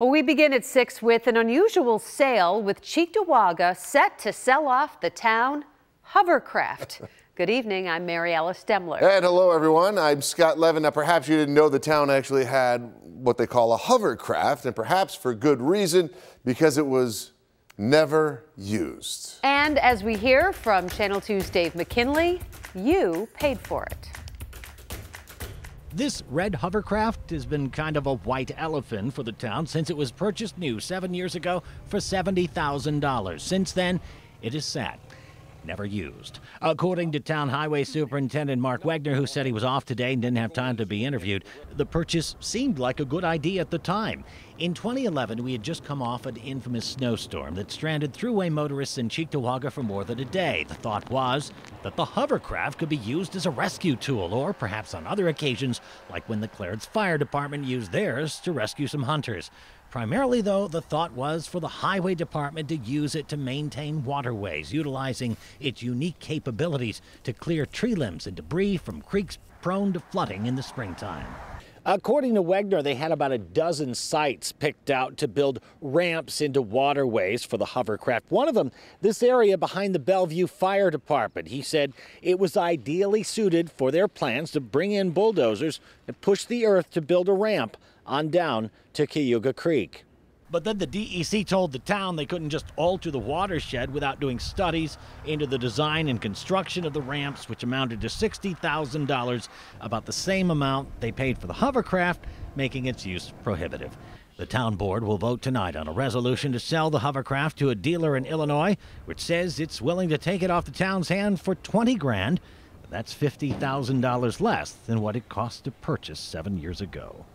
Well, we begin at 6 with an unusual sale with Cheektowaga set to sell off the town Hovercraft. Good evening, I'm Mary Alice Demler. And hello everyone, I'm Scott Levin. Now perhaps you didn't know the town actually had what they call a hovercraft, and perhaps for good reason, because it was never used. And as we hear from Channel 2's Dave McKinley, you paid for it. This red hovercraft has been kind of a white elephant for the town since it was purchased new 7 years ago for $70,000. Since then, it is sat, never used. According to Town Highway Superintendent Mark Wegner, who said he was off today and didn't have time to be interviewed, the purchase seemed like a good idea at the time. In 2011, we had just come off an infamous snowstorm that stranded thruway motorists in Cheektowaga for more than a day. The thought was that the hovercraft could be used as a rescue tool, or perhaps on other occasions, like when the Clarence Fire Department used theirs to rescue some hunters. Primarily, though, the thought was for the Highway Department to use it to maintain waterways, utilizing its unique capabilities to clear tree limbs and debris from creeks prone to flooding in the springtime. According to Wegner, they had about a dozen sites picked out to build ramps into waterways for the hovercraft. One of them, this area behind the Bellevue Fire Department. He said it was ideally suited for their plans to bring in bulldozers and push the earth to build a ramp on down to Cayuga Creek. But then the DEC told the town they couldn't just alter the watershed without doing studies into the design and construction of the ramps, which amounted to $60,000, about the same amount they paid for the hovercraft, making its use prohibitive. The town board will vote tonight on a resolution to sell the hovercraft to a dealer in Illinois, which says it's willing to take it off the town's hand for $20 grand. That's $50,000 less than what it cost to purchase 7 years ago.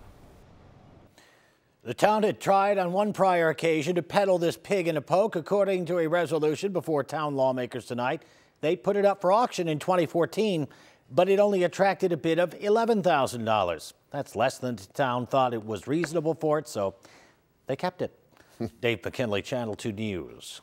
The town had tried on one prior occasion to peddle this pig in a poke. According to a resolution before town lawmakers tonight, they put it up for auction in 2014, but it only attracted a bid of $11,000. That's less than the town thought it was reasonable for it, so they kept it. Dave McKinley, Channel 2 News.